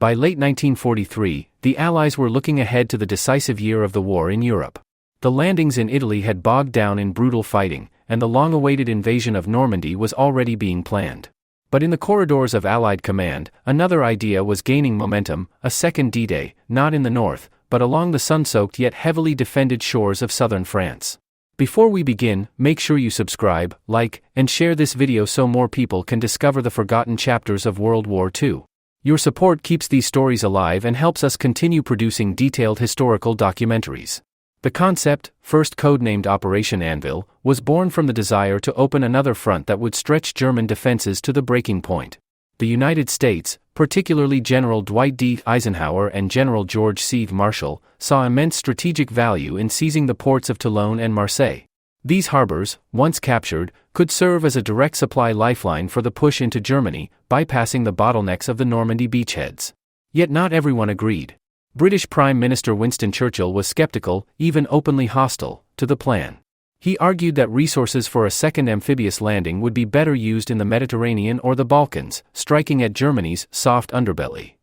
By late 1943, the Allies were looking ahead to the decisive year of the war in Europe. The landings in Italy had bogged down in brutal fighting, and the long-awaited invasion of Normandy was already being planned. But in the corridors of Allied command, another idea was gaining momentum: a second D-Day, not in the north, but along the sun-soaked yet heavily defended shores of southern France. Before we begin, make sure you subscribe, like, and share this video so more people can discover the forgotten chapters of World War II. Your support keeps these stories alive and helps us continue producing detailed historical documentaries. The concept, first codenamed Operation Anvil, was born from the desire to open another front that would stretch German defenses to the breaking point. The United States, particularly General Dwight D. Eisenhower and General George C. Marshall, saw immense strategic value in seizing the ports of Toulon and Marseille. These harbors, once captured, could serve as a direct supply lifeline for the push into Germany, bypassing the bottlenecks of the Normandy beachheads. Yet not everyone agreed. British Prime Minister Winston Churchill was skeptical, even openly hostile, to the plan. He argued that resources for a second amphibious landing would be better used in the Mediterranean or the Balkans, striking at Germany's soft underbelly.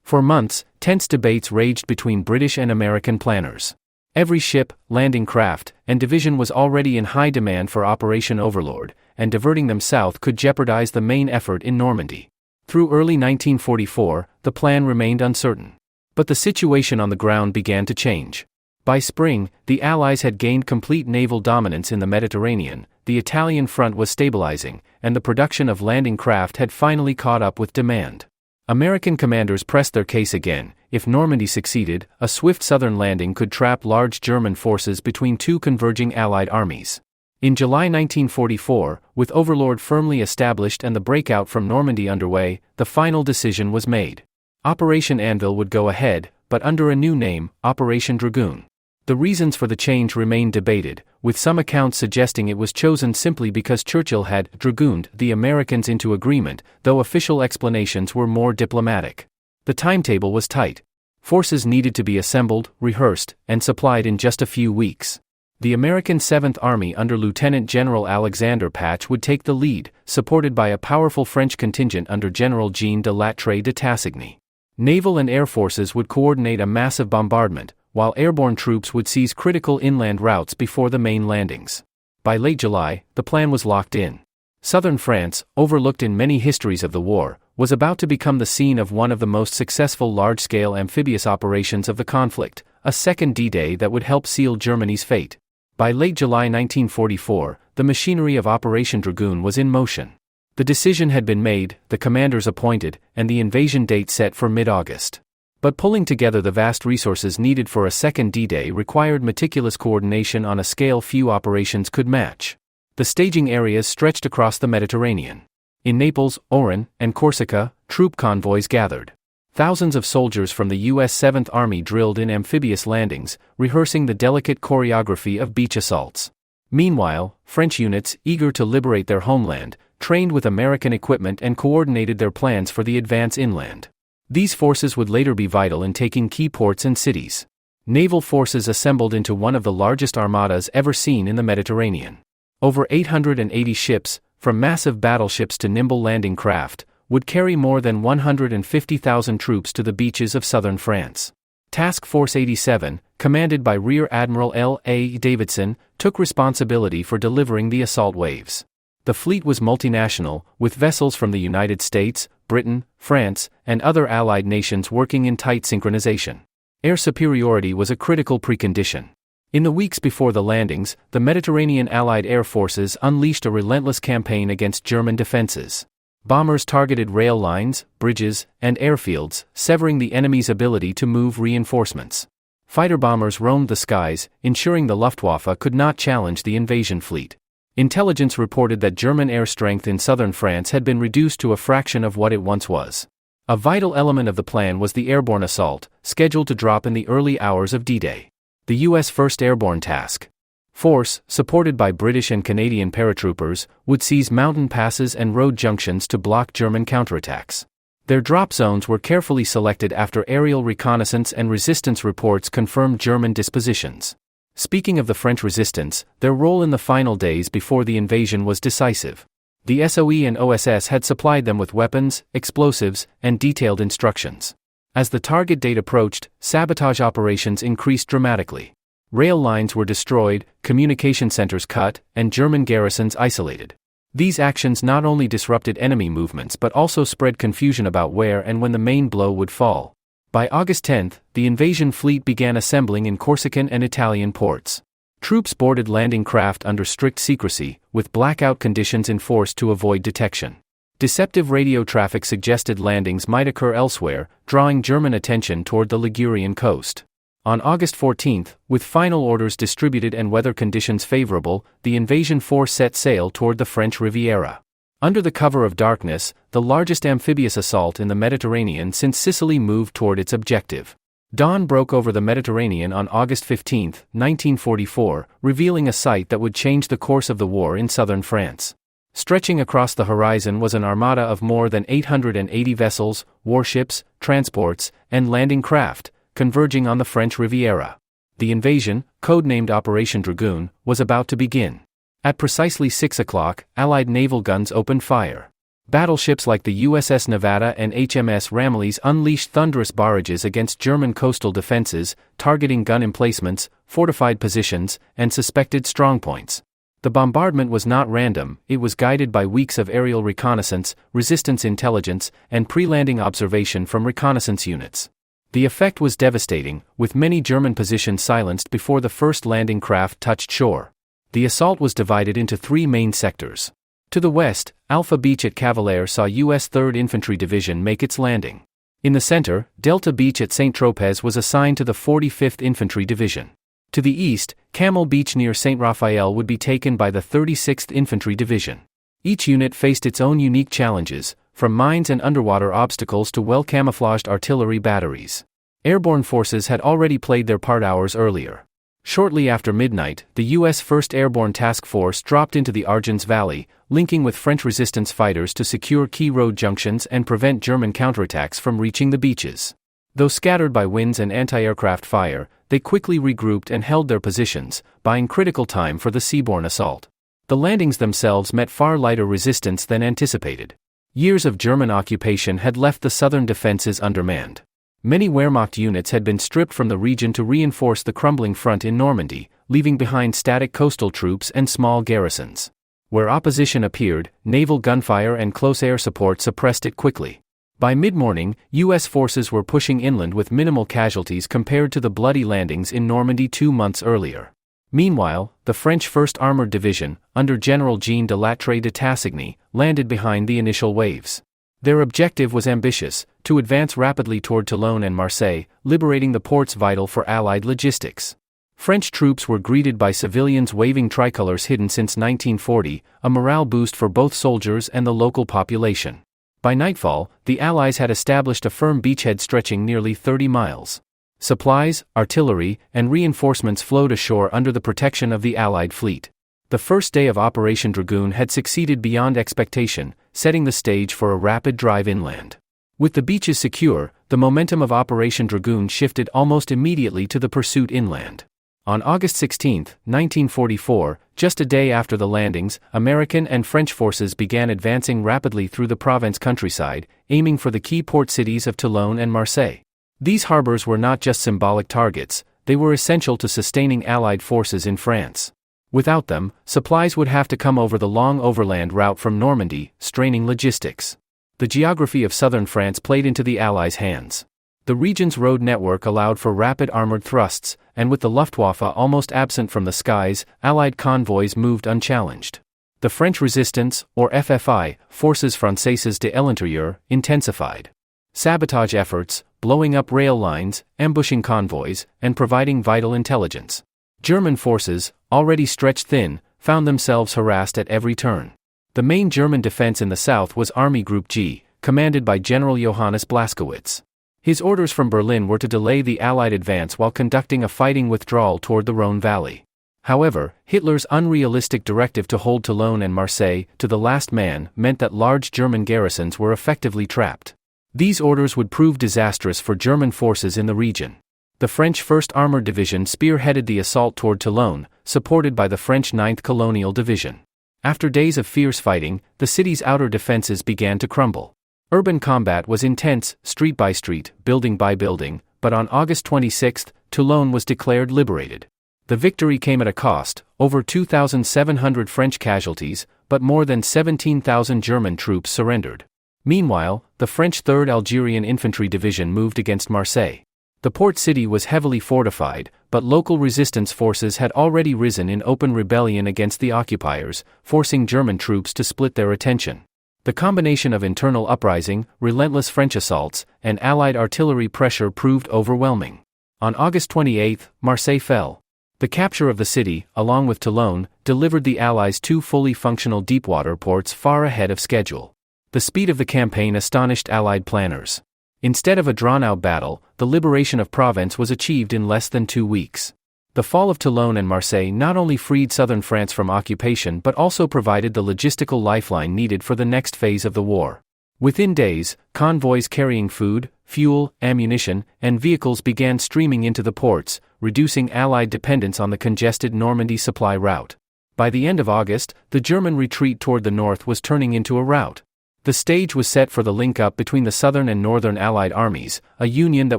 For months, tense debates raged between British and American planners. Every ship, landing craft, and division was already in high demand for Operation Overlord, and diverting them south could jeopardize the main effort in Normandy. Through early 1944, the plan remained uncertain. But the situation on the ground began to change. By spring, the Allies had gained complete naval dominance in the Mediterranean, the Italian front was stabilizing, and the production of landing craft had finally caught up with demand. American commanders pressed their case again: if Normandy succeeded, a swift southern landing could trap large German forces between two converging Allied armies. In July 1944, with Overlord firmly established and the breakout from Normandy underway, the final decision was made. Operation Anvil would go ahead, but under a new name, Operation Dragoon. The reasons for the change remained debated, with some accounts suggesting it was chosen simply because Churchill had dragooned the Americans into agreement, though official explanations were more diplomatic. The timetable was tight. Forces needed to be assembled, rehearsed, and supplied in just a few weeks. The American 7th Army under Lieutenant General Alexander Patch would take the lead, supported by a powerful French contingent under General Jean de Lattre de Tassigny. Naval and air forces would coordinate a massive bombardment, while airborne troops would seize critical inland routes before the main landings. By late July, the plan was locked in. Southern France, overlooked in many histories of the war, was about to become the scene of one of the most successful large-scale amphibious operations of the conflict, a second D-Day that would help seal Germany's fate. By late July 1944, the machinery of Operation Dragoon was in motion. The decision had been made, the commanders appointed, and the invasion date set for mid-August. But pulling together the vast resources needed for a second D-Day required meticulous coordination on a scale few operations could match. The staging areas stretched across the Mediterranean. In Naples, Oran, and Corsica, troop convoys gathered. Thousands of soldiers from the U.S. 7th Army drilled in amphibious landings, rehearsing the delicate choreography of beach assaults. Meanwhile, French units, eager to liberate their homeland, trained with American equipment and coordinated their plans for the advance inland. These forces would later be vital in taking key ports and cities. Naval forces assembled into one of the largest armadas ever seen in the Mediterranean. Over 880 ships, from massive battleships to nimble landing craft, would carry more than 150,000 troops to the beaches of southern France. Task Force 87, commanded by Rear Admiral L.A. Davidson, took responsibility for delivering the assault waves. The fleet was multinational, with vessels from the United States, Britain, France, and other allied nations working in tight synchronization. Air superiority was a critical precondition. In the weeks before the landings, the Mediterranean Allied air forces unleashed a relentless campaign against German defenses. Bombers targeted rail lines, bridges, and airfields, severing the enemy's ability to move reinforcements. Fighter bombers roamed the skies, ensuring the Luftwaffe could not challenge the invasion fleet. Intelligence reported that German air strength in southern France had been reduced to a fraction of what it once was. A vital element of the plan was the airborne assault, scheduled to drop in the early hours of D-Day. The U.S. 1st Airborne Task Force, supported by British and Canadian paratroopers, would seize mountain passes and road junctions to block German counterattacks. Their drop zones were carefully selected after aerial reconnaissance and resistance reports confirmed German dispositions. Speaking of the French resistance, their role in the final days before the invasion was decisive. The SOE and OSS had supplied them with weapons, explosives, and detailed instructions. As the target date approached, sabotage operations increased dramatically. Rail lines were destroyed, communication centers cut, and German garrisons isolated. These actions not only disrupted enemy movements but also spread confusion about where and when the main blow would fall. By August 10, the invasion fleet began assembling in Corsican and Italian ports. Troops boarded landing craft under strict secrecy, with blackout conditions enforced to avoid detection. Deceptive radio traffic suggested landings might occur elsewhere, drawing German attention toward the Ligurian coast. On August 14, with final orders distributed and weather conditions favorable, the invasion force set sail toward the French Riviera. Under the cover of darkness, the largest amphibious assault in the Mediterranean since Sicily moved toward its objective. Dawn broke over the Mediterranean on August 15, 1944, revealing a sight that would change the course of the war in southern France. Stretching across the horizon was an armada of more than 880 vessels, warships, transports, and landing craft, converging on the French Riviera. The invasion, codenamed Operation Dragoon, was about to begin. At precisely 6 o'clock, Allied naval guns opened fire. Battleships like the USS Nevada and HMS Ramillies unleashed thunderous barrages against German coastal defenses, targeting gun emplacements, fortified positions, and suspected strongpoints. The bombardment was not random, it was guided by weeks of aerial reconnaissance, resistance intelligence, and pre-landing observation from reconnaissance units. The effect was devastating, with many German positions silenced before the first landing craft touched shore. The assault was divided into three main sectors. To the west, Alpha Beach at Cavalier saw U.S. 3rd Infantry Division make its landing. In the center, Delta Beach at Saint-Tropez was assigned to the 45th Infantry Division. To the east, Camel Beach near St. Raphael would be taken by the 36th Infantry Division. Each unit faced its own unique challenges, from mines and underwater obstacles to well-camouflaged artillery batteries. Airborne forces had already played their part hours earlier. Shortly after midnight, the U.S. 1st Airborne Task Force dropped into the Argence Valley, linking with French resistance fighters to secure key road junctions and prevent German counterattacks from reaching the beaches. Though scattered by winds and anti-aircraft fire, they quickly regrouped and held their positions, buying critical time for the seaborne assault. The landings themselves met far lighter resistance than anticipated. Years of German occupation had left the southern defenses undermanned. Many Wehrmacht units had been stripped from the region to reinforce the crumbling front in Normandy, leaving behind static coastal troops and small garrisons. Where opposition appeared, naval gunfire and close air support suppressed it quickly. By mid-morning, U.S. forces were pushing inland with minimal casualties compared to the bloody landings in Normandy 2 months earlier. Meanwhile, the French 1st Armored Division, under General Jean de Lattre de Tassigny, landed behind the initial waves. Their objective was ambitious, to advance rapidly toward Toulon and Marseille, liberating the ports vital for Allied logistics. French troops were greeted by civilians waving tricolors hidden since 1940, a morale boost for both soldiers and the local population. By nightfall, the Allies had established a firm beachhead stretching nearly 30 miles. Supplies, artillery, and reinforcements flowed ashore under the protection of the Allied fleet. The first day of Operation Dragoon had succeeded beyond expectation, setting the stage for a rapid drive inland. With the beaches secure, the momentum of Operation Dragoon shifted almost immediately to the pursuit inland. On August 16, 1944, just a day after the landings, American and French forces began advancing rapidly through the Provence countryside, aiming for the key port cities of Toulon and Marseille. These harbors were not just symbolic targets, they were essential to sustaining Allied forces in France. Without them, supplies would have to come over the long overland route from Normandy, straining logistics. The geography of southern France played into the Allies' hands. The region's road network allowed for rapid armored thrusts, and with the Luftwaffe almost absent from the skies, Allied convoys moved unchallenged. The French resistance, or FFI, Forces Françaises de l'Intérieur, intensified. Sabotage efforts, blowing up rail lines, ambushing convoys, and providing vital intelligence. German forces, already stretched thin, found themselves harassed at every turn. The main German defense in the south was Army Group G, commanded by General Johannes Blaskowitz. His orders from Berlin were to delay the Allied advance while conducting a fighting withdrawal toward the Rhone Valley. However, Hitler's unrealistic directive to hold Toulon and Marseille to the last man meant that large German garrisons were effectively trapped. These orders would prove disastrous for German forces in the region. The French 1st Armored Division spearheaded the assault toward Toulon, supported by the French 9th Colonial Division. After days of fierce fighting, the city's outer defenses began to crumble. Urban combat was intense, street by street, building by building, but on August 26, Toulon was declared liberated. The victory came at a cost, over 2,700 French casualties, but more than 17,000 German troops surrendered. Meanwhile, the French 3rd Algerian Infantry Division moved against Marseille. The port city was heavily fortified, but local resistance forces had already risen in open rebellion against the occupiers, forcing German troops to split their attention. The combination of internal uprising, relentless French assaults, and Allied artillery pressure proved overwhelming. On August 28, Marseille fell. The capture of the city, along with Toulon, delivered the Allies 2 fully functional deepwater ports far ahead of schedule. The speed of the campaign astonished Allied planners. Instead of a drawn-out battle, the liberation of Provence was achieved in less than 2 weeks. The fall of Toulon and Marseille not only freed southern France from occupation but also provided the logistical lifeline needed for the next phase of the war. Within days, convoys carrying food, fuel, ammunition, and vehicles began streaming into the ports, reducing Allied dependence on the congested Normandy supply route. By the end of August, the German retreat toward the north was turning into a rout. The stage was set for the link-up between the southern and northern Allied armies, a union that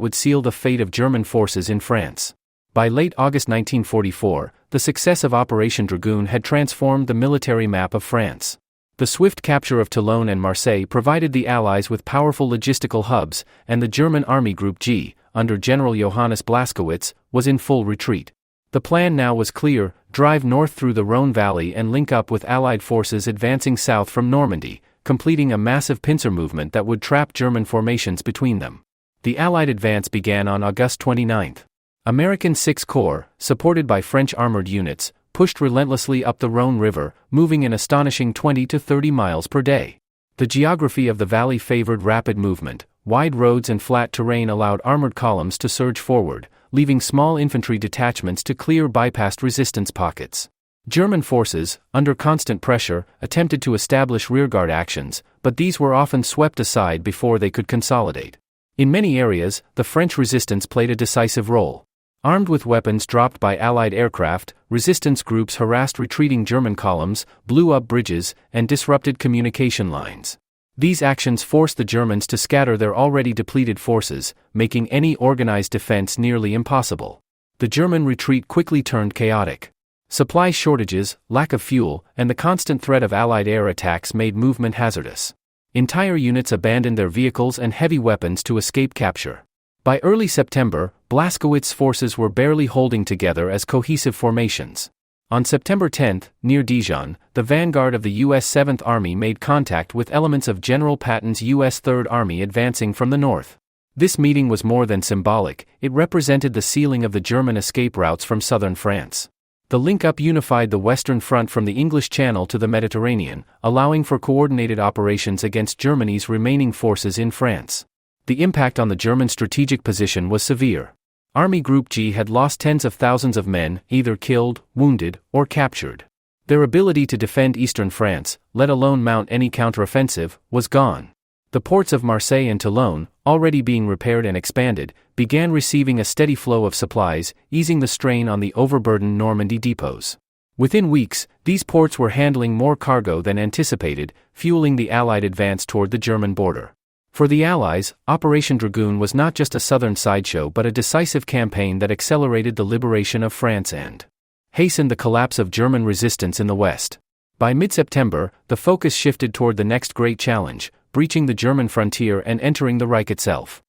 would seal the fate of German forces in France. By late August 1944, the success of Operation Dragoon had transformed the military map of France. The swift capture of Toulon and Marseille provided the Allies with powerful logistical hubs, and the German Army Group G, under General Johannes Blaskowitz, was in full retreat. The plan now was clear: drive north through the Rhône Valley and link up with Allied forces advancing south from Normandy, completing a massive pincer movement that would trap German formations between them. The Allied advance began on August 29. American 6th Corps, supported by French armored units, pushed relentlessly up the Rhône River, moving an astonishing 20 to 30 miles per day. The geography of the valley favored rapid movement. Wide roads and flat terrain allowed armored columns to surge forward, leaving small infantry detachments to clear bypassed resistance pockets. German forces, under constant pressure, attempted to establish rearguard actions, but these were often swept aside before they could consolidate. In many areas, the French resistance played a decisive role. Armed with weapons dropped by Allied aircraft, resistance groups harassed retreating German columns, blew up bridges, and disrupted communication lines. These actions forced the Germans to scatter their already depleted forces, making any organized defense nearly impossible. The German retreat quickly turned chaotic. Supply shortages, lack of fuel, and the constant threat of Allied air attacks made movement hazardous. Entire units abandoned their vehicles and heavy weapons to escape capture. By early September, Blaskowitz's forces were barely holding together as cohesive formations. On September 10, near Dijon, the vanguard of the U.S. 7th Army made contact with elements of General Patton's U.S. 3rd Army advancing from the north. This meeting was more than symbolic; it represented the sealing of the German escape routes from southern France. The link-up unified the Western Front from the English Channel to the Mediterranean, allowing for coordinated operations against Germany's remaining forces in France. The impact on the German strategic position was severe. Army Group G had lost tens of thousands of men, either killed, wounded, or captured. Their ability to defend eastern France, let alone mount any counteroffensive, was gone. The ports of Marseille and Toulon, already being repaired and expanded, began receiving a steady flow of supplies, easing the strain on the overburdened Normandy depots. Within weeks, these ports were handling more cargo than anticipated, fueling the Allied advance toward the German border. For the Allies, Operation Dragoon was not just a southern sideshow but a decisive campaign that accelerated the liberation of France and hastened the collapse of German resistance in the West. By mid-September, the focus shifted toward the next great challenge: breaching the German frontier and entering the Reich itself.